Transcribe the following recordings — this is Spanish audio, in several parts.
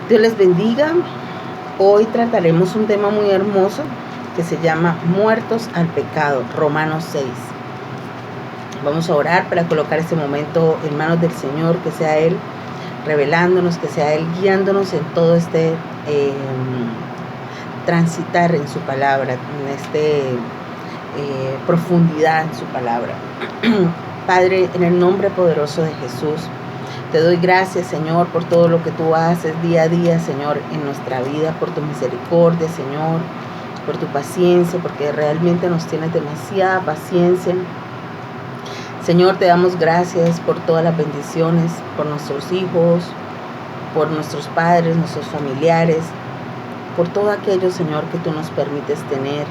Dios les bendiga. Hoy trataremos un tema muy hermoso que se llama muertos al pecado, Romanos 6. Vamos a orar para colocar este momento en manos del Señor, que sea Él revelándonos, que sea Él guiándonos en todo este transitar en su palabra, en profundidad en su palabra. Padre, en el nombre poderoso de Jesús, te doy gracias, Señor, por todo lo que tú haces día a día, Señor, en nuestra vida, por tu misericordia, Señor, por tu paciencia, porque realmente nos tienes demasiada paciencia. Señor, te damos gracias por todas las bendiciones, por nuestros hijos, por nuestros padres, nuestros familiares, por todo aquello, Señor, que tú nos permites tener,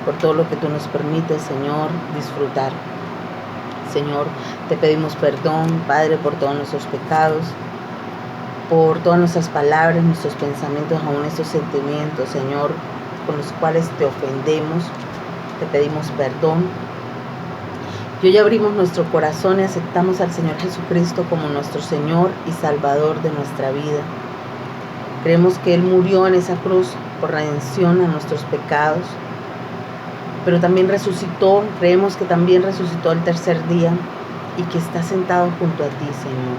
por todo lo que tú nos permites, Señor, disfrutar. Señor, te pedimos perdón, Padre, por todos nuestros pecados, por todas nuestras palabras, nuestros pensamientos, aún estos sentimientos, Señor, con los cuales te ofendemos. Te pedimos perdón. Y hoy abrimos nuestro corazón y aceptamos al Señor Jesucristo como nuestro Señor y Salvador de nuestra vida. Creemos que Él murió en esa cruz por redención a nuestros pecados, pero también resucitó. Creemos que también resucitó el tercer día y que está sentado junto a ti, Señor.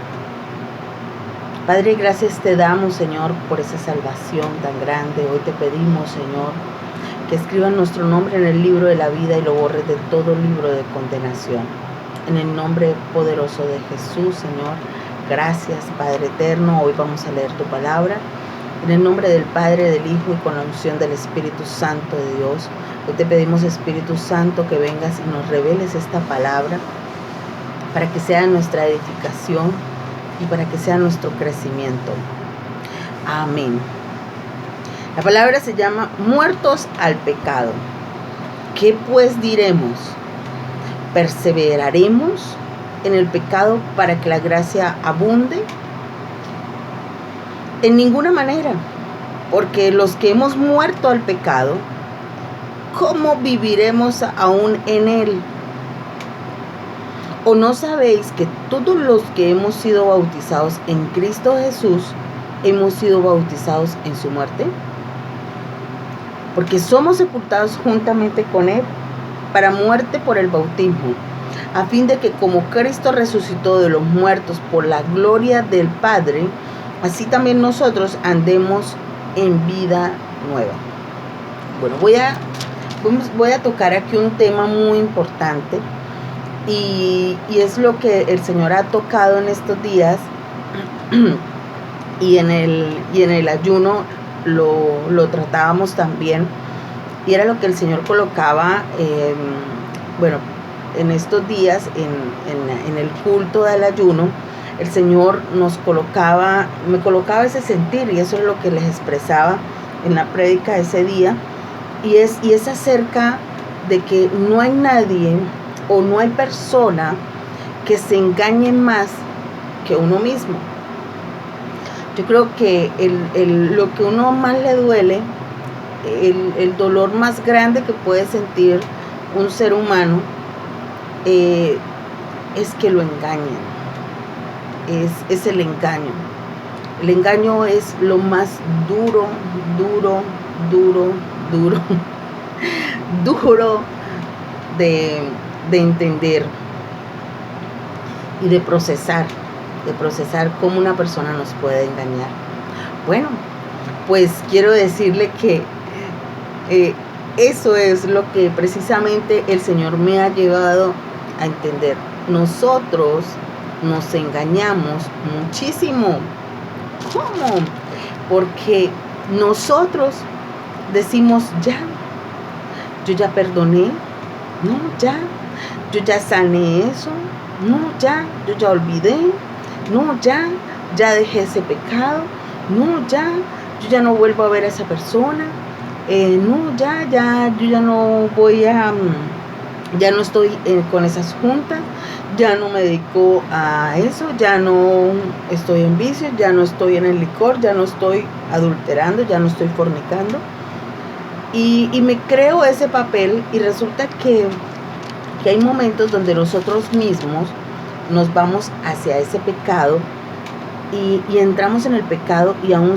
Padre, gracias te damos, Señor, por esa salvación tan grande. Hoy te pedimos, Señor, que escribas nuestro nombre en el libro de la vida y lo borres de todo libro de condenación. En el nombre poderoso de Jesús, Señor, gracias, Padre eterno. Hoy vamos a leer tu palabra. En el nombre del Padre, del Hijo y con la unción del Espíritu Santo de Dios. Hoy te pedimos, Espíritu Santo, que vengas y nos reveles esta palabra para que sea nuestra edificación y para que sea nuestro crecimiento. Amén. La palabra se llama muertos al pecado. ¿Qué pues diremos? ¿Perseveraremos en el pecado para que la gracia abunde? En ninguna manera, porque los que hemos muerto al pecado, ¿cómo viviremos aún en él? ¿O no sabéis que todos los que hemos sido bautizados en Cristo Jesús, hemos sido bautizados en su muerte? Porque somos sepultados juntamente con Él para muerte por el bautismo, a fin de que como Cristo resucitó de los muertos por la gloria del Padre, así también nosotros andemos en vida nueva. Bueno, voy a tocar aquí un tema muy importante y es lo que el Señor ha tocado en estos días y en el ayuno lo tratábamos también, y era lo que el Señor colocaba en estos días en el culto del ayuno. El Señor me colocaba ese sentir, y eso es lo que les expresaba en la prédica ese día, y es acerca de que no hay nadie o no hay persona que se engañe más que uno mismo. Yo creo que lo que uno más le duele, el dolor más grande que puede sentir un ser humano, es que lo engañen. Es el engaño. El engaño es lo más duro de entender y de procesar cómo una persona nos puede engañar. Bueno, pues quiero decirle que eso es lo que precisamente el Señor me ha llevado a entender. Nosotros nos engañamos muchísimo. ¿Cómo? Porque nosotros decimos, yo ya perdoné, no, yo ya sané eso, no, yo ya olvidé, no, ya dejé ese pecado, no, yo ya no vuelvo a ver a esa persona, no, yo ya no voy a, ya no estoy con esas juntas, ya no me dedico a eso, ya no estoy en vicio, ya no estoy en el licor, ya no estoy adulterando, ya no estoy fornicando. Y me creo ese papel, y resulta que hay momentos donde nosotros mismos nos vamos hacia ese pecado y entramos en el pecado y aún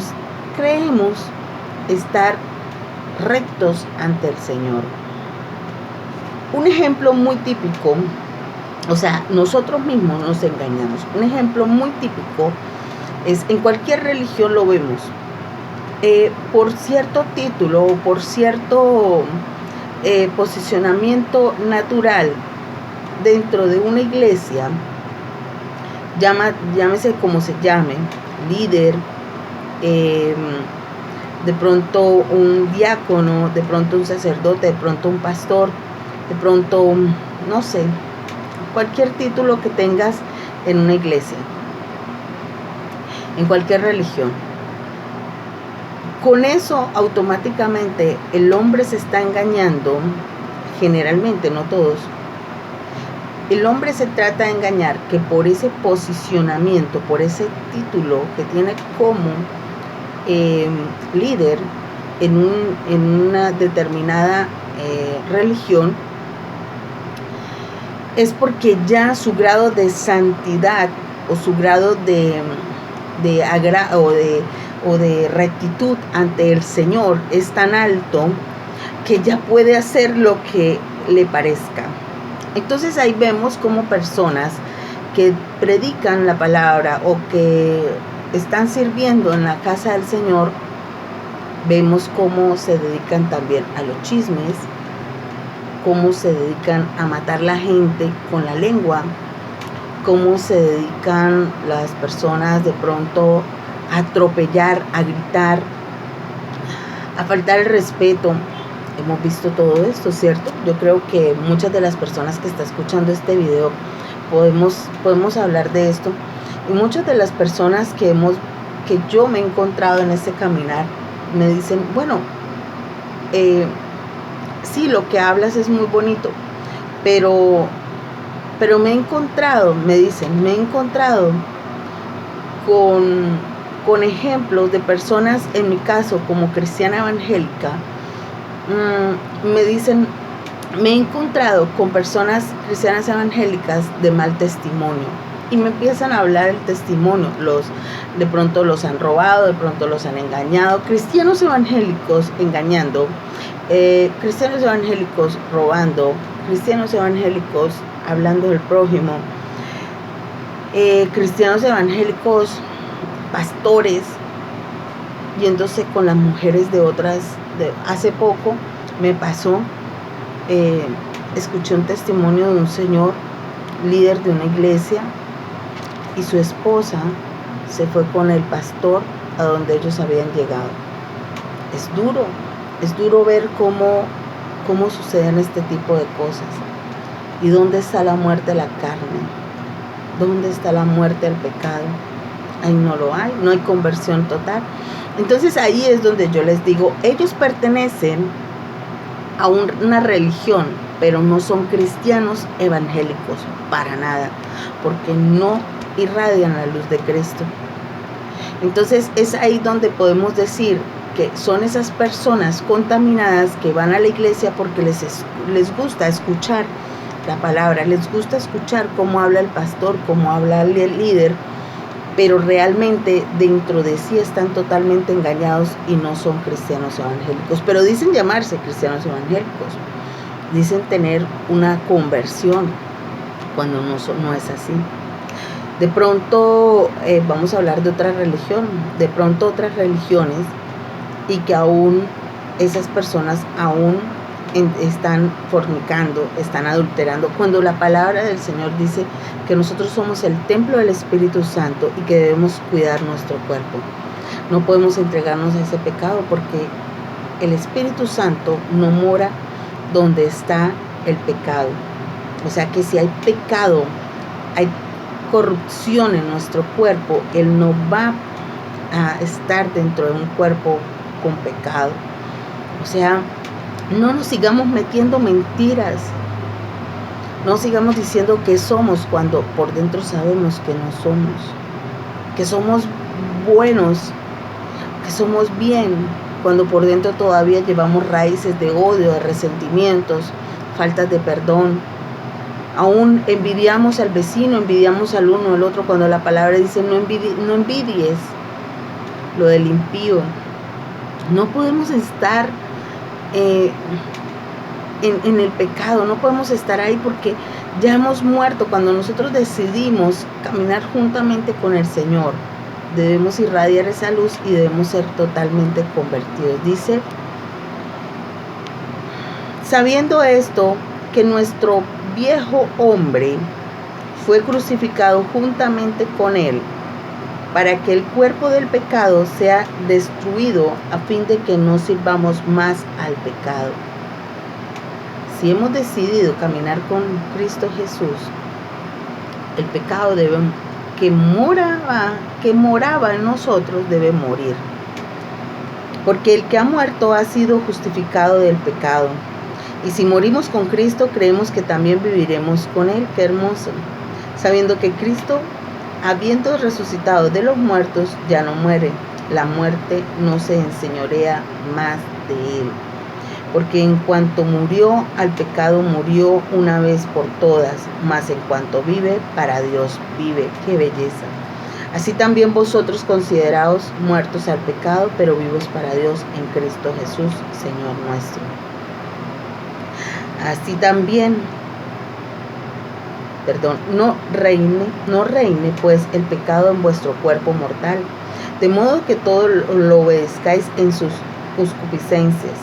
creemos estar rectos ante el Señor. Un ejemplo muy típico, o sea, nosotros mismos nos engañamos. Un ejemplo muy típico es, en cualquier religión lo vemos, por cierto título o por cierto posicionamiento natural dentro de una iglesia, llámese como se llame, líder, de pronto un diácono, de pronto un sacerdote, de pronto un pastor, de pronto, no sé, cualquier título que tengas en una iglesia, en cualquier religión. Con eso automáticamente el hombre se está engañando, generalmente, no todos. El hombre se trata de engañar que por ese posicionamiento, por ese título que tiene como líder en una determinada religión, es porque ya su grado de santidad o su grado de agrado o de rectitud ante el Señor es tan alto que ya puede hacer lo que le parezca. Entonces ahí vemos como personas que predican la palabra o que están sirviendo en la casa del Señor, vemos cómo se dedican también a los chismes, cómo se dedican a matar la gente con la lengua, cómo se dedican las personas de pronto a atropellar, a gritar, a faltar el respeto. Hemos visto todo esto, ¿cierto? Yo creo que muchas de las personas que están escuchando este video podemos hablar de esto. Y muchas de las personas que yo me he encontrado en este caminar me dicen, bueno, sí, lo que hablas es muy bonito, pero me he encontrado con ejemplos de personas, en mi caso como cristiana evangélica, me dicen, me he encontrado con personas cristianas evangélicas de mal testimonio y me empiezan a hablar el testimonio. De pronto los han robado, de pronto los han engañado, cristianos evangélicos engañando, cristianos evangélicos robando, cristianos evangélicos hablando del prójimo, cristianos evangélicos, pastores, yéndose con las mujeres de otras. Hace poco me pasó, escuché un testimonio de un señor, líder de una iglesia, y su esposa se fue con el pastor a donde ellos habían llegado. Es duro ver cómo suceden este tipo de cosas. ¿Y dónde está la muerte de la carne? ¿Dónde está la muerte del pecado? Ahí no lo hay, no hay conversión total. Entonces ahí es donde yo les digo, ellos pertenecen a una religión, pero no son cristianos evangélicos, para nada, porque no irradian la luz de Cristo. Entonces es ahí donde podemos decir que son esas personas contaminadas que van a la iglesia porque les gusta escuchar la palabra, les gusta escuchar cómo habla el pastor, cómo habla el líder, pero realmente dentro de sí están totalmente engañados y no son cristianos evangélicos. Pero dicen llamarse cristianos evangélicos, dicen tener una conversión, cuando no es así. De pronto vamos a hablar de otra religión, de pronto otras religiones, y que aún esas personas aún están fornicando, están adulterando, cuando la palabra del Señor dice que nosotros somos el templo del Espíritu Santo y que debemos cuidar nuestro cuerpo. No podemos entregarnos a ese pecado porque el Espíritu Santo no mora donde está el pecado. O sea que si hay pecado, hay corrupción en nuestro cuerpo, Él no va a estar dentro de un cuerpo con pecado. O sea, no nos sigamos metiendo mentiras, no sigamos diciendo que somos cuando por dentro sabemos que no somos, que somos buenos, que somos bien, cuando por dentro todavía llevamos raíces de odio, de resentimientos, faltas de perdón. Aún envidiamos al vecino, envidiamos al uno, al otro, cuando la palabra dice no envidies lo del impío. No podemos estar en el pecado, no podemos estar ahí porque ya hemos muerto. Cuando nosotros decidimos caminar juntamente con el Señor, debemos irradiar esa luz y debemos ser totalmente convertidos. Dice, sabiendo esto, que nuestro viejo hombre fue crucificado juntamente con él, para que el cuerpo del pecado sea destruido, a fin de que no sirvamos más al pecado. Si hemos decidido caminar con Cristo Jesús, el pecado que moraba en nosotros debe morir. Porque el que ha muerto ha sido justificado del pecado. Y si morimos con Cristo, creemos que también viviremos con Él. Qué hermoso. Sabiendo que Cristo, habiendo resucitado de los muertos, ya no muere. La muerte no se enseñorea más de Él. Porque en cuanto murió al pecado, murió una vez por todas, mas en cuanto vive, para Dios vive. ¡Qué belleza! Así también vosotros consideraos muertos al pecado, pero vivos para Dios en Cristo Jesús, Señor nuestro. Así también, no reine pues el pecado en vuestro cuerpo mortal, de modo que todo lo obedezcáis en sus concupiscencias,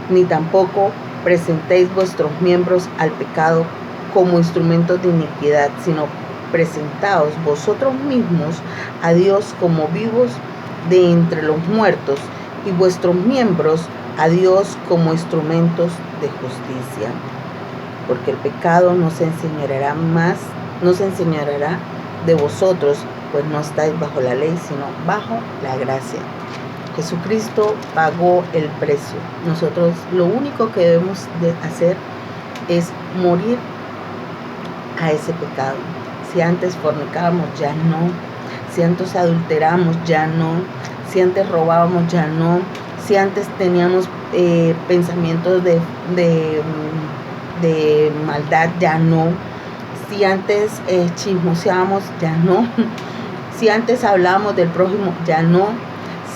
ni tampoco presentéis vuestros miembros al pecado como instrumentos de iniquidad, sino presentaos vosotros mismos a Dios como vivos de entre los muertos, y vuestros miembros a Dios como instrumentos de justicia. Porque el pecado no se enseñoreará de vosotros, pues no estáis bajo la ley, sino bajo la gracia. Jesucristo pagó el precio. Nosotros lo único que debemos de hacer es morir a ese pecado. Si antes fornicábamos, ya no. Si antes adulteramos, ya no. Si antes robábamos, ya no. Si antes teníamos pensamientos de maldad, ya no. Si antes chismoseábamos, ya no. Si antes hablábamos del prójimo, ya no.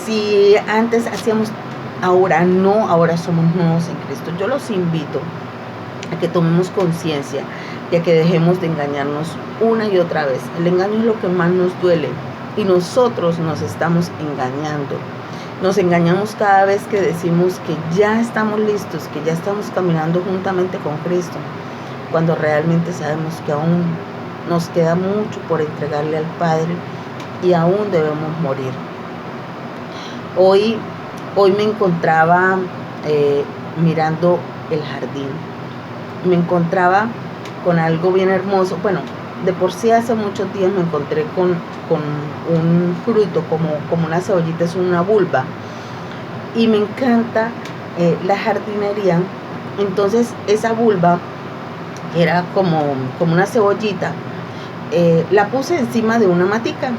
Si antes hacíamos, ahora no, ahora somos nuevos en Cristo. Yo los invito a que tomemos conciencia y a que dejemos de engañarnos una y otra vez. El engaño es lo que más nos duele y nosotros nos estamos engañando. Nos engañamos cada vez que decimos que ya estamos listos, que ya estamos caminando juntamente con Cristo, cuando realmente sabemos que aún nos queda mucho por entregarle al Padre y aún debemos morir. Hoy me encontraba mirando el jardín. Me encontraba con algo bien hermoso. Bueno, de por sí hace muchos días me encontré con un fruto como una cebollita, es una vulva. Y me encanta la jardinería. Entonces esa vulva, que era como una cebollita, la puse encima de una matica.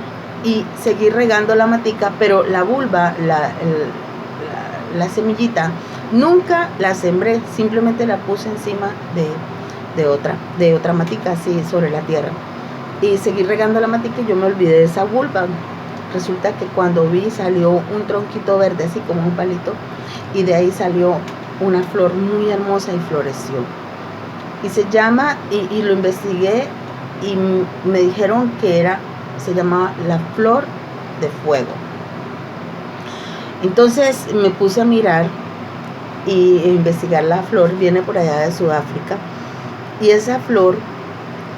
Y seguí regando la matica, pero la vulva, la semillita, nunca la sembré, simplemente la puse encima de otra matica, así sobre la tierra. Y seguí regando la matica y yo me olvidé de esa vulva. Resulta que cuando vi, salió un tronquito verde, así como un palito, y de ahí salió una flor muy hermosa y floreció. Y se llama, y lo investigué, y me dijeron que se llamaba la flor de fuego. Entonces me puse a mirar y investigar la flor. Viene por allá de Sudáfrica y esa flor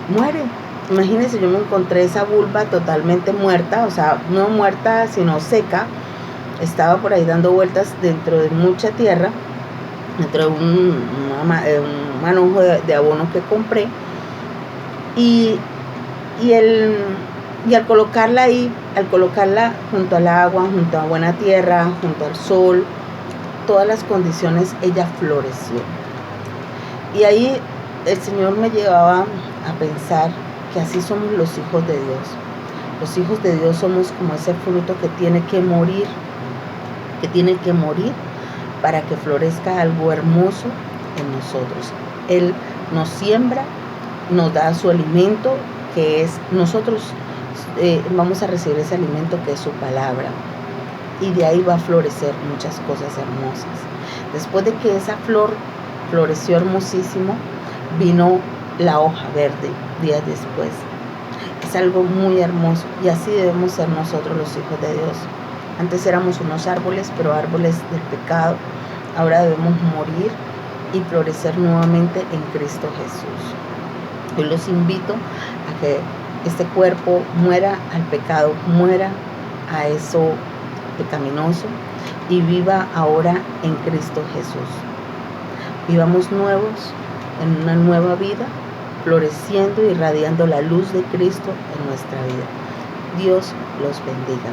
muere. Imagínense, yo me encontré esa vulva totalmente muerta, o sea, no muerta sino seca. Estaba por ahí dando vueltas dentro de mucha tierra, dentro de un manojo de abono que compré, y al colocarla ahí, al colocarla junto al agua, junto a buena tierra, junto al sol, todas las condiciones, ella floreció. Y ahí el Señor me llevaba a pensar que así somos los hijos de Dios. Los hijos de Dios somos como ese fruto que tiene que morir para que florezca algo hermoso en nosotros. Él nos siembra, nos da su alimento, que es nosotros vamos a recibir ese alimento que es su palabra, y de ahí va a florecer muchas cosas hermosas. Después de que esa flor floreció hermosísimo, vino la hoja verde días después. Es algo muy hermoso, y así debemos ser nosotros los hijos de Dios. Antes éramos unos árboles, pero árboles del pecado. Ahora debemos morir y florecer nuevamente en Cristo Jesús. Yo los invito a que este cuerpo muera al pecado, muera a eso pecaminoso, y viva ahora en Cristo Jesús. Vivamos nuevos, en una nueva vida, floreciendo y irradiando la luz de Cristo en nuestra vida. Dios los bendiga.